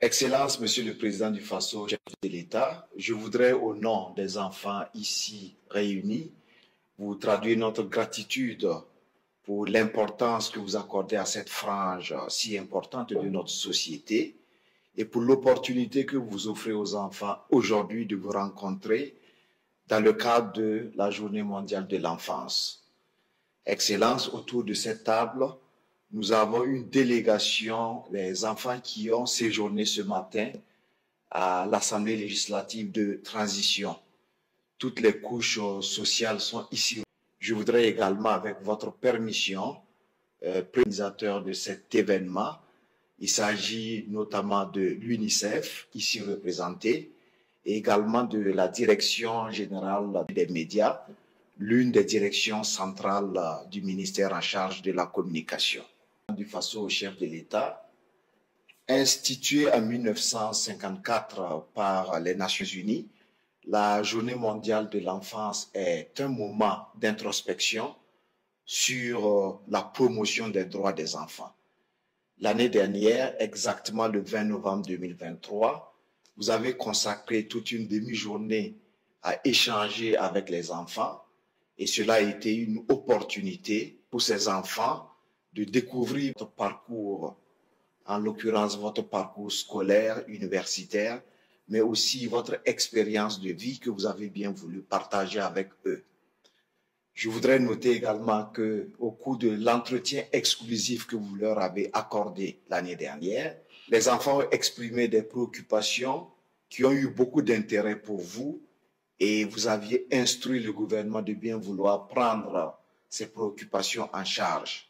Excellence, Monsieur le Président du Faso, chef de l'État, je voudrais, au nom des enfants ici réunis, vous traduire notre gratitude pour l'importance que vous accordez à cette frange si importante de notre société et pour l'opportunité que vous offrez aux enfants aujourd'hui de vous rencontrer dans le cadre de la Journée mondiale de l'enfance. Excellence, autour de cette table, nous avons une délégation des enfants qui ont séjourné ce matin à l'Assemblée législative de transition. Toutes les couches sociales sont ici. Je voudrais également, avec votre permission, organisateur de cet événement, il s'agit notamment de l'UNICEF, ici représenté, et également de la Direction générale des médias, l'une des directions centrales du ministère en charge de la communication. Du Faso au chef de l'État, instituée en 1954 par les Nations Unies, la Journée mondiale de l'enfance est un moment d'introspection sur la promotion des droits des enfants. L'année dernière, exactement le 20 novembre 2023, vous avez consacré toute une demi-journée à échanger avec les enfants et cela a été une opportunité pour ces enfants de découvrir votre parcours, en l'occurrence votre parcours scolaire, universitaire, mais aussi votre expérience de vie que vous avez bien voulu partager avec eux. Je voudrais noter également qu'au cours de l'entretien exclusif que vous leur avez accordé l'année dernière, les enfants ont exprimé des préoccupations qui ont eu beaucoup d'intérêt pour vous et vous aviez instruit le gouvernement de bien vouloir prendre ces préoccupations en charge.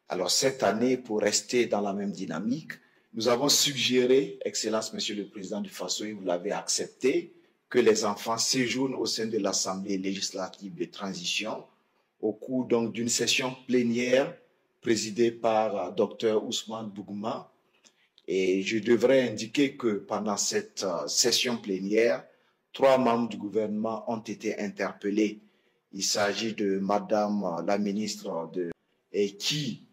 Alors cette année, pour rester dans la même dynamique, nous avons suggéré, Excellence Monsieur le Président du Faso, et vous l'avez accepté, que les enfants séjournent au sein de l'Assemblée législative de transition au cours donc d'une session plénière présidée par Dr Ousmane Bougouma. Et je devrais indiquer que pendant cette session plénière, 3 membres du gouvernement ont été interpellés. Il s'agit de Madame la ministre et qui,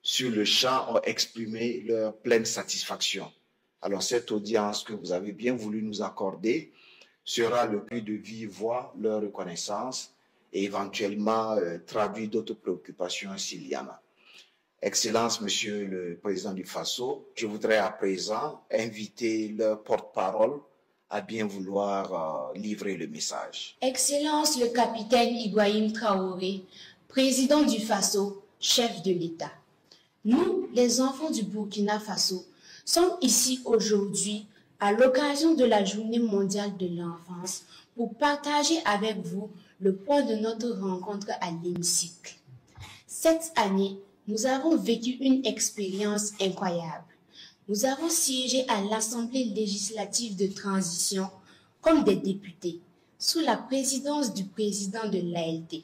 sur le champ, ont exprimé leur pleine satisfaction. Alors cette audience que vous avez bien voulu nous accorder sera le prix de vive voix, leur reconnaissance et éventuellement traduire d'autres préoccupations s'il y en a. Excellence, Monsieur le Président du Faso, je voudrais à présent inviter leur porte-parole à bien vouloir livrer le message. Excellence le capitaine Ibrahim Traoré, président du Faso, chef de l'État. Nous, les enfants du Burkina Faso, sommes ici aujourd'hui à l'occasion de la Journée mondiale de l'enfance pour partager avec vous le point de notre rencontre à l'hémicycle. Cette année, nous avons vécu une expérience incroyable. Nous avons siégé à l'Assemblée législative de transition comme des députés, sous la présidence du président de l'ALD.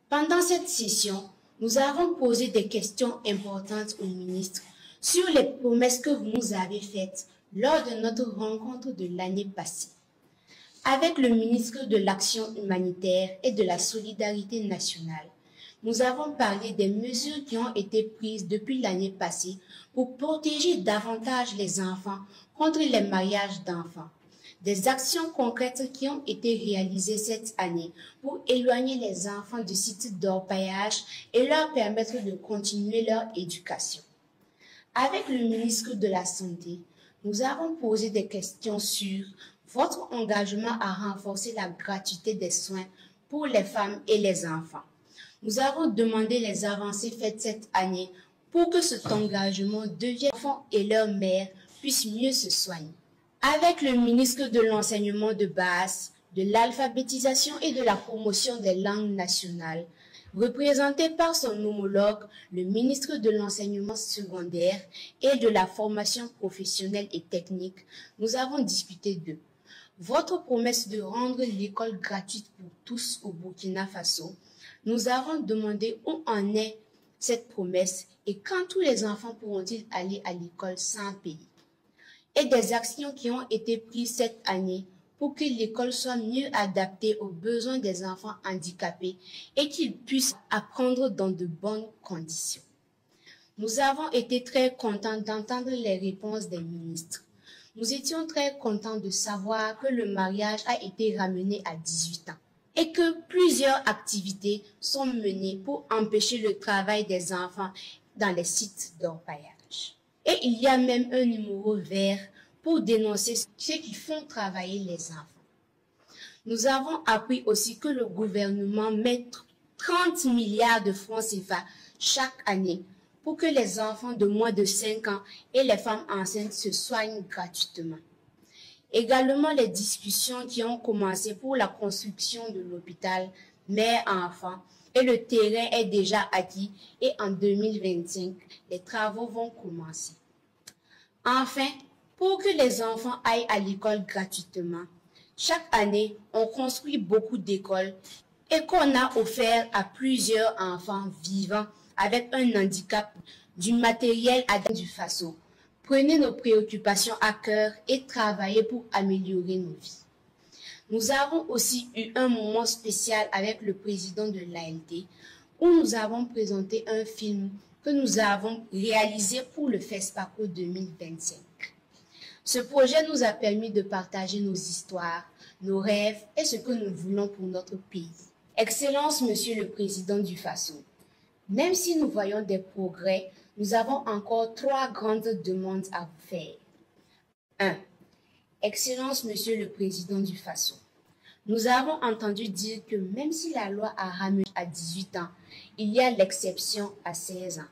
Pendant cette session, nous avons posé des questions importantes au ministre sur les promesses que vous nous avez faites lors de notre rencontre de l'année passée. Avec le ministre de l'Action humanitaire et de la Solidarité nationale, nous avons parlé des mesures qui ont été prises depuis l'année passée pour protéger davantage les enfants contre les mariages d'enfants. Des actions concrètes qui ont été réalisées cette année pour éloigner les enfants du site d'orpaillage et leur permettre de continuer leur éducation. Avec le ministre de la Santé, nous avons posé des questions sur votre engagement à renforcer la gratuité des soins pour les femmes et les enfants. Nous avons demandé les avancées faites cette année pour que cet engagement devienne les enfants et leurs mères puissent mieux se soigner. Avec le ministre de l'Enseignement de base, de l'alphabétisation et de la promotion des langues nationales, représenté par son homologue, le ministre de l'Enseignement secondaire et de la formation professionnelle et technique, nous avons discuté d'eux. Votre promesse de rendre l'école gratuite pour tous au Burkina Faso, nous avons demandé où en est cette promesse et quand tous les enfants pourront-ils aller à l'école sans payer. Et des actions qui ont été prises cette année pour que l'école soit mieux adaptée aux besoins des enfants handicapés et qu'ils puissent apprendre dans de bonnes conditions. Nous avons été très contents d'entendre les réponses des ministres. Nous étions très contents de savoir que le mariage a été ramené à 18 ans et que plusieurs activités sont menées pour empêcher le travail des enfants dans les sites d'orpaillage. Et il y a même un numéro vert pour dénoncer ceux qui font travailler les enfants. Nous avons appris aussi que le gouvernement met 30 milliards de francs CFA chaque année pour que les enfants de moins de 5 ans et les femmes enceintes se soignent gratuitement. Également les discussions qui ont commencé pour la construction de l'hôpital mère-enfant et le terrain est déjà acquis et en 2025, les travaux vont commencer. Enfin, pour que les enfants aillent à l'école gratuitement, chaque année, on construit beaucoup d'écoles et qu'on a offert à plusieurs enfants vivant avec un handicap du matériel du Faso. Prenez nos préoccupations à cœur et travaillez pour améliorer nos vies. Nous avons aussi eu un moment spécial avec le président de l'ALT où nous avons présenté un film que nous avons réalisé pour le FESPACO 2025. Ce projet nous a permis de partager nos histoires, nos rêves et ce que nous voulons pour notre pays. Excellence, Monsieur le Président du Faso, même si nous voyons des progrès, nous avons encore 3 grandes demandes à vous faire. 1. Excellence, Monsieur le Président du Faso, nous avons entendu dire que même si la loi a ramené à 18 ans, il y a l'exception à 16 ans.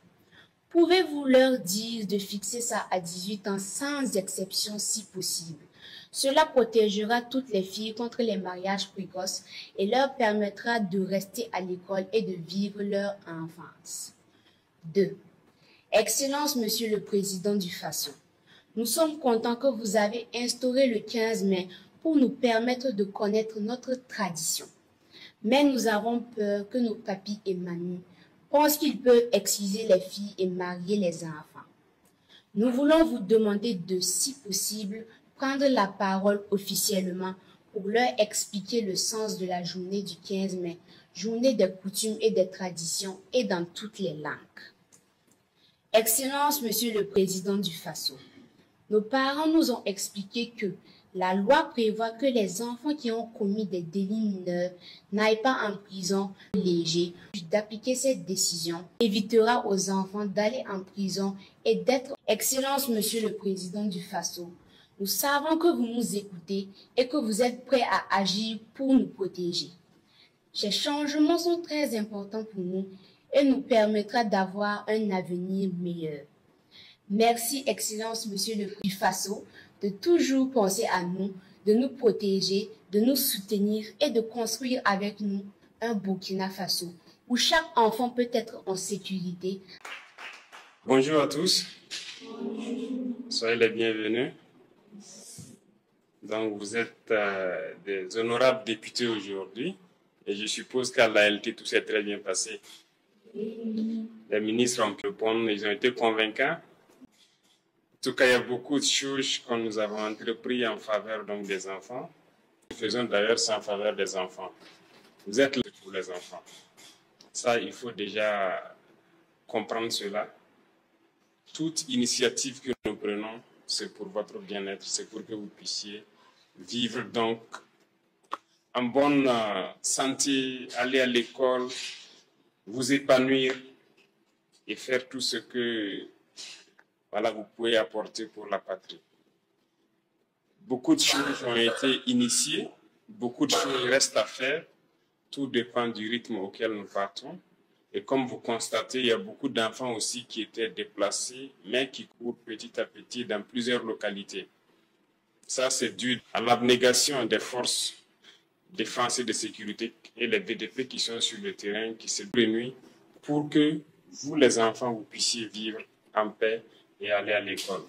Pouvez-vous leur dire de fixer ça à 18 ans sans exception si possible? Cela protégera toutes les filles contre les mariages précoces et leur permettra de rester à l'école et de vivre leur enfance. 2. Excellence, Monsieur le Président du Faso, nous sommes contents que vous avez instauré le 15 mai pour nous permettre de connaître notre tradition. Mais nous avons peur que nos papis et mamies pensent qu'ils peuvent exciser les filles et marier les enfants. Nous voulons vous demander de, si possible, prendre la parole officiellement pour leur expliquer le sens de la journée du 15 mai, journée des coutumes et des traditions et dans toutes les langues. Excellence, Monsieur le Président du Faso, nos parents nous ont expliqué que la loi prévoit que les enfants qui ont commis des délits mineurs n'aillent pas en prison léger. D'appliquer cette décision évitera aux enfants d'aller en prison et d'être... Excellence, Monsieur le Président du Faso, nous savons que vous nous écoutez et que vous êtes prêts à agir pour nous protéger. Ces changements sont très importants pour nous et nous permettra d'avoir un avenir meilleur. Merci, Excellence, Monsieur le Président du Faso, de toujours penser à nous, de nous protéger, de nous soutenir et de construire avec nous un Burkina Faso où chaque enfant peut être en sécurité. Bonjour à tous. Soyez les bienvenus. Donc, vous êtes des honorables députés aujourd'hui et je suppose qu'à l'ALT, tout s'est très bien passé. Les ministres ont pu répondre, ils ont été convaincants. En tout cas, il y a beaucoup de choses que nous avons entrepris en faveur donc, des enfants. Nous faisons d'ailleurs ça en faveur des enfants. Vous êtes là pour les enfants. Ça, il faut déjà comprendre cela. Toute initiative que nous prenons, c'est pour votre bien-être, c'est pour que vous puissiez vivre donc en bonne santé, aller à l'école, vous épanouir et faire tout ce que vous pouvez apporter pour la patrie. Beaucoup de choses ont été initiées, beaucoup de choses restent à faire. Tout dépend du rythme auquel nous partons. Et comme vous constatez, il y a beaucoup d'enfants aussi qui étaient déplacés, mais qui courent petit à petit dans plusieurs localités. Ça, c'est dû à l'abnégation des forces de défense et de sécurité et les VDP qui sont sur le terrain, qui se réunissent pour que vous, les enfants, vous puissiez vivre en paix et aller à l'école.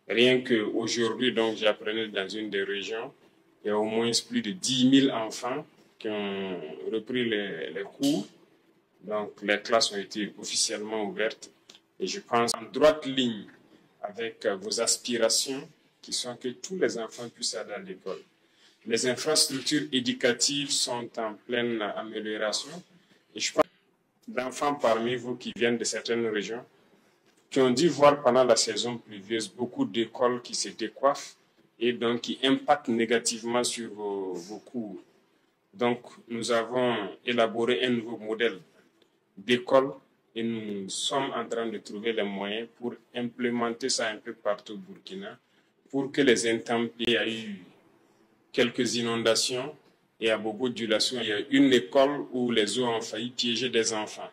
Rien qu'aujourd'hui, donc, j'apprenais dans une des régions, il y a au moins plus de 10 000 enfants qui ont repris les cours. Donc, les classes ont été officiellement ouvertes. Et je pense en droite ligne avec vos aspirations qui sont que tous les enfants puissent aller à l'école. Les infrastructures éducatives sont en pleine amélioration. Et je pense d'enfants parmi vous qui viennent de certaines régions qui ont dû voir pendant la saison pluvieuse beaucoup d'écoles qui se décoiffent et donc qui impactent négativement sur vos cours. Donc, nous avons élaboré un nouveau modèle d'école et nous sommes en train de trouver les moyens pour implémenter ça un peu partout au Burkina pour que les intempéries, il y a eu quelques inondations et à Bobo-Dioulasso, il y a une école où les eaux ont failli piéger des enfants.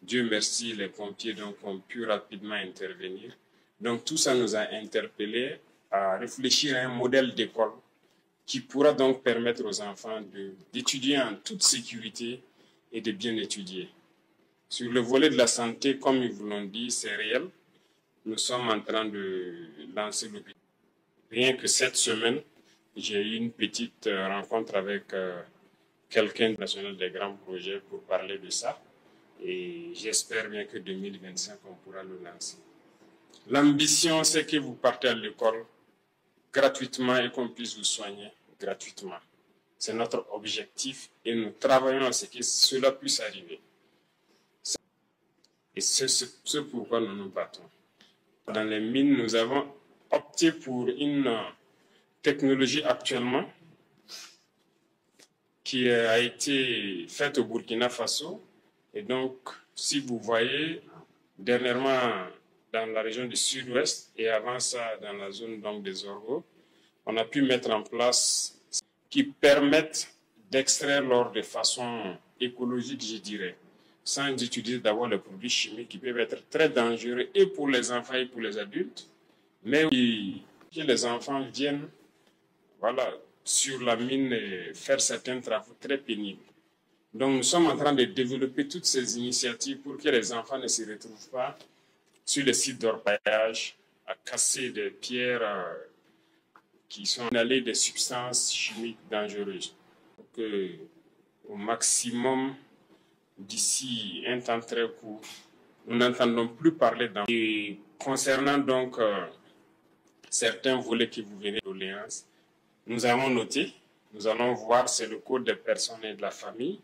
Dieu merci, les pompiers donc, ont pu rapidement intervenir. Donc tout ça nous a interpellés à réfléchir à un modèle d'école qui pourra donc permettre aux enfants d'étudier en toute sécurité et de bien étudier. Sur le volet de la santé, comme ils vous l'ont dit, c'est réel. Nous sommes en train de lancer l'hôpital. Rien que cette semaine, j'ai eu une petite rencontre avec quelqu'un national des grands projets pour parler de ça. Et j'espère bien que 2025, on pourra le lancer. L'ambition, c'est que vous partez à l'école gratuitement et qu'on puisse vous soigner gratuitement. C'est notre objectif et nous travaillons à ce que cela puisse arriver. Et c'est ce pourquoi nous nous battons. Dans les mines, nous avons opté pour une technologie actuellement qui a été faite au Burkina Faso. Et donc, si vous voyez, dernièrement, dans la région du sud-ouest et avant ça, dans la zone donc, des Orgos, on a pu mettre en place qui permettent d'extraire l'or de façon écologique, je dirais, sans utiliser d'abord les produits chimiques qui peuvent être très dangereux et pour les enfants et pour les adultes, mais que les enfants viennent sur la mine et faire certains travaux très pénibles. Donc nous sommes en train de développer toutes ces initiatives pour que les enfants ne se retrouvent pas sur les sites d'orpaillage à casser des pierres qui sont inhalées des substances chimiques dangereuses. Donc, au maximum, d'ici un temps très court, nous n'entendons plus parler d'enfants. Et concernant donc certains volets que vous venez de doléances, nous avons noté, nous allons voir, c'est le code des personnes et de la famille.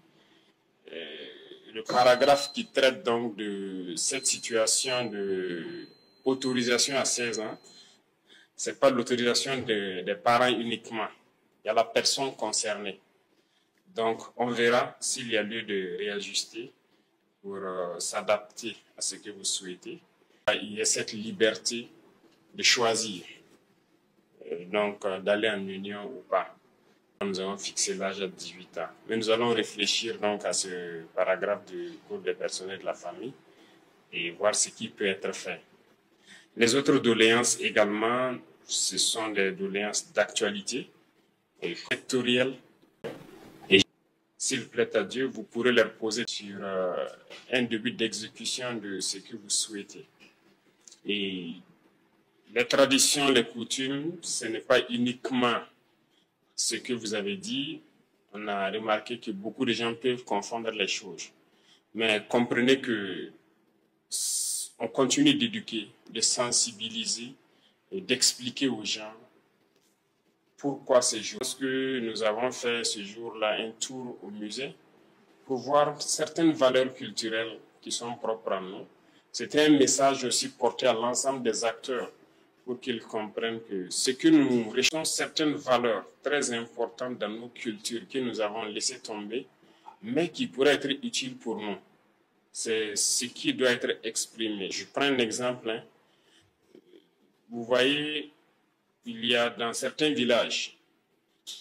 Le paragraphe qui traite donc de cette situation de autorisation à 16 ans, ce n'est pas l'autorisation des parents uniquement, il y a la personne concernée. Donc on verra s'il y a lieu de réajuster pour s'adapter à ce que vous souhaitez. Il y a cette liberté de choisir, donc d'aller en union ou pas. Nous avons fixé l'âge à 18 ans. Mais nous allons réfléchir donc à ce paragraphe du Code des personnes et de la famille et voir ce qui peut être fait. Les autres doléances également, ce sont des doléances d'actualité et sectorielles. Et s'il plaît à Dieu, vous pourrez les poser sur un début d'exécution de ce que vous souhaitez. Et les traditions, les coutumes, ce n'est pas uniquement ce que vous avez dit. On a remarqué que beaucoup de gens peuvent confondre les choses. Mais comprenez que on continue d'éduquer, de sensibiliser et d'expliquer aux gens pourquoi ces jours. Parce que nous avons fait ce jour-là un tour au musée pour voir certaines valeurs culturelles qui sont propres à nous. C'était un message aussi porté à l'ensemble des acteurs pour qu'ils comprennent que ce que nous recherchons, certaines valeurs très importantes dans nos cultures que nous avons laissées tomber, mais qui pourraient être utiles pour nous. C'est ce qui doit être exprimé. Je prends un exemple. Vous voyez, il y a dans certains villages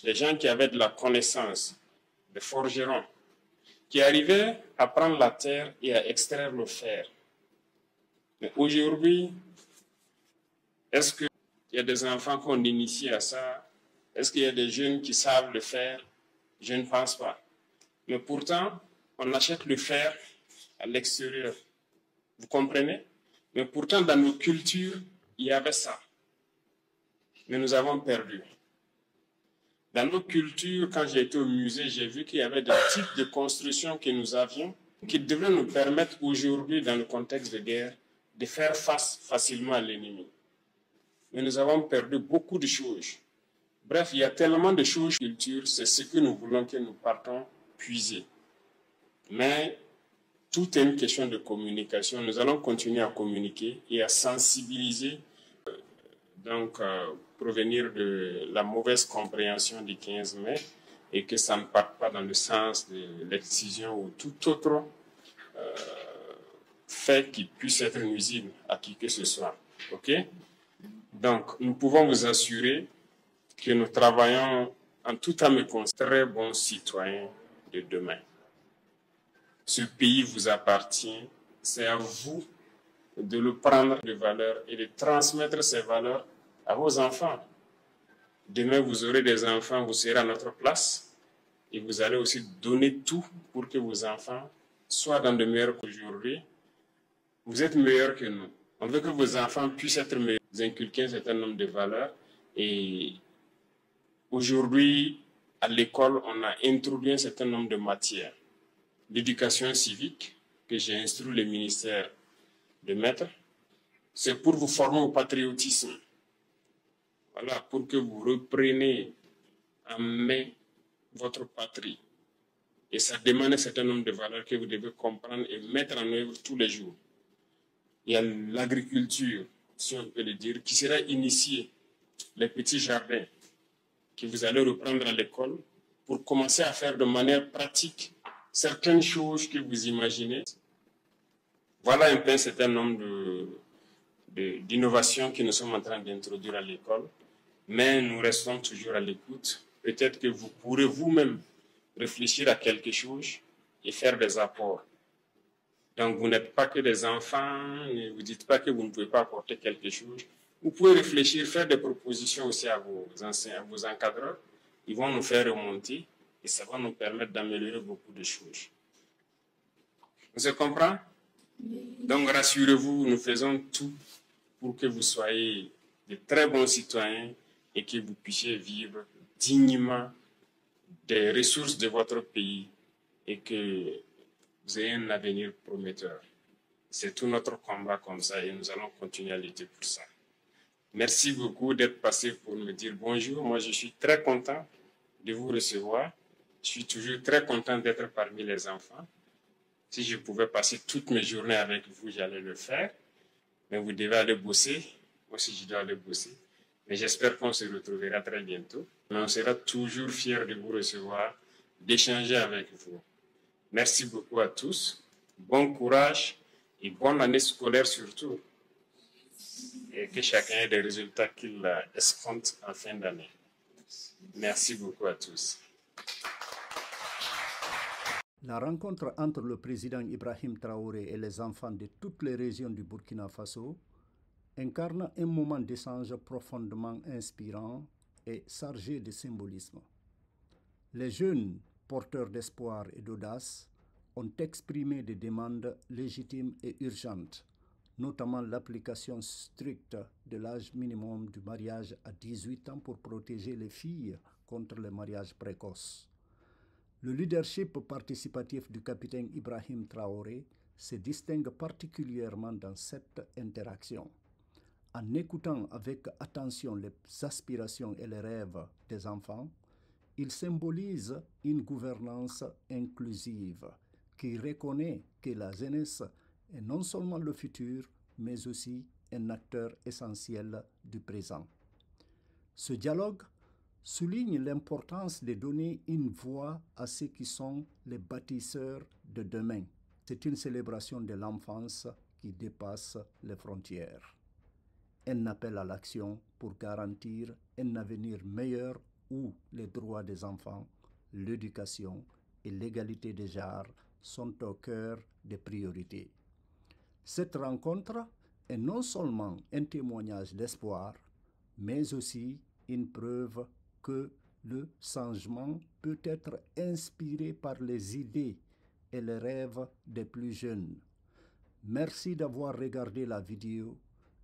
des gens qui avaient de la connaissance, des forgerons, qui arrivaient à prendre la terre et à extraire le fer. Mais aujourd'hui, est-ce qu'il y a des enfants qu'on initie à ça? Est-ce qu'il y a des jeunes qui savent le faire? Je ne pense pas. Mais pourtant, on achète le fer à l'extérieur. Vous comprenez? Mais pourtant, dans nos cultures, il y avait ça. Mais nous avons perdu. Dans nos cultures, quand j'ai été au musée, j'ai vu qu'il y avait des types de constructions que nous avions qui devraient nous permettre aujourd'hui, dans le contexte de guerre, de faire face facilement à l'ennemi. Mais nous avons perdu beaucoup de choses. Bref, il y a tellement de choses culture, c'est ce que nous voulons que nous partons puiser. Mais tout est une question de communication. Nous allons continuer à communiquer et à sensibiliser, provenir de la mauvaise compréhension du 15 mai et que ça ne parte pas dans le sens de l'excision ou tout autre fait qui puisse être nuisible à qui que ce soit. OK? Donc, nous pouvons vous assurer que nous travaillons en toute âme et conscience, très bons citoyens de demain. Ce pays vous appartient, c'est à vous de le prendre de valeur et de transmettre ces valeurs à vos enfants. Demain, vous aurez des enfants, vous serez à notre place et vous allez aussi donner tout pour que vos enfants soient dans de meilleurs qu'aujourd'hui. Vous êtes meilleurs que nous. On veut que vos enfants puissent être meilleurs. Vous inculquez un certain nombre de valeurs et aujourd'hui, à l'école, on a introduit un certain nombre de matières. L'éducation civique, que j'ai instruit le ministère de mettre, c'est pour vous former au patriotisme. Voilà, pour que vous repreniez en main votre patrie. Et ça demande un certain nombre de valeurs que vous devez comprendre et mettre en œuvre tous les jours. Il y a l'agriculture, si on peut le dire, qui sera initiée, les petits jardins que vous allez reprendre à l'école pour commencer à faire de manière pratique certaines choses que vous imaginez. Voilà un peu un certain nombre d'innovations que nous sommes en train d'introduire à l'école, mais nous restons toujours à l'écoute. Peut-être que vous pourrez vous-même réfléchir à quelque chose et faire des apports. Donc, vous n'êtes pas que des enfants, ne vous dites pas que vous ne pouvez pas apporter quelque chose. Vous pouvez réfléchir, faire des propositions aussi à vos enseignants, à vos encadreurs. Ils vont nous faire remonter et ça va nous permettre d'améliorer beaucoup de choses. On se comprend? Donc, rassurez-vous, nous faisons tout pour que vous soyez de très bons citoyens et que vous puissiez vivre dignement des ressources de votre pays et que vous ayez un avenir prometteur. C'est tout notre combat comme ça et nous allons continuer à lutter pour ça. Merci beaucoup d'être passé pour me dire bonjour. Moi, je suis très content de vous recevoir. Je suis toujours très content d'être parmi les enfants. Si je pouvais passer toutes mes journées avec vous, j'allais le faire. Mais vous devez aller bosser. Moi aussi, je dois aller bosser. Mais j'espère qu'on se retrouvera très bientôt. Mais on sera toujours fiers de vous recevoir, d'échanger avec vous. Merci beaucoup à tous. Bon courage et bonne année scolaire surtout. Et que chacun ait des résultats qu'il escompte en fin d'année. Merci beaucoup à tous. La rencontre entre le président Ibrahim Traoré et les enfants de toutes les régions du Burkina Faso incarne un moment d'échange profondément inspirant et chargé de symbolisme. Les jeunes, porteurs d'espoir et d'audace, ont exprimé des demandes légitimes et urgentes, notamment l'application stricte de l'âge minimum du mariage à 18 ans pour protéger les filles contre le mariage précoce. Le leadership participatif du capitaine Ibrahim Traoré se distingue particulièrement dans cette interaction. En écoutant avec attention les aspirations et les rêves des enfants, il symbolise une gouvernance inclusive qui reconnaît que la jeunesse est non seulement le futur, mais aussi un acteur essentiel du présent. Ce dialogue souligne l'importance de donner une voix à ceux qui sont les bâtisseurs de demain. C'est une célébration de l'enfance qui dépasse les frontières. Un appel à l'action pour garantir un avenir meilleur où les droits des enfants, l'éducation et l'égalité des genres sont au cœur des priorités. Cette rencontre est non seulement un témoignage d'espoir, mais aussi une preuve que le changement peut être inspiré par les idées et les rêves des plus jeunes. Merci d'avoir regardé la vidéo.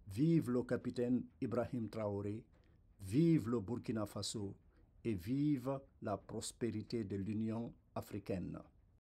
Vive le capitaine Ibrahim Traoré, vive le Burkina Faso et vive la prospérité de l'Union africaine.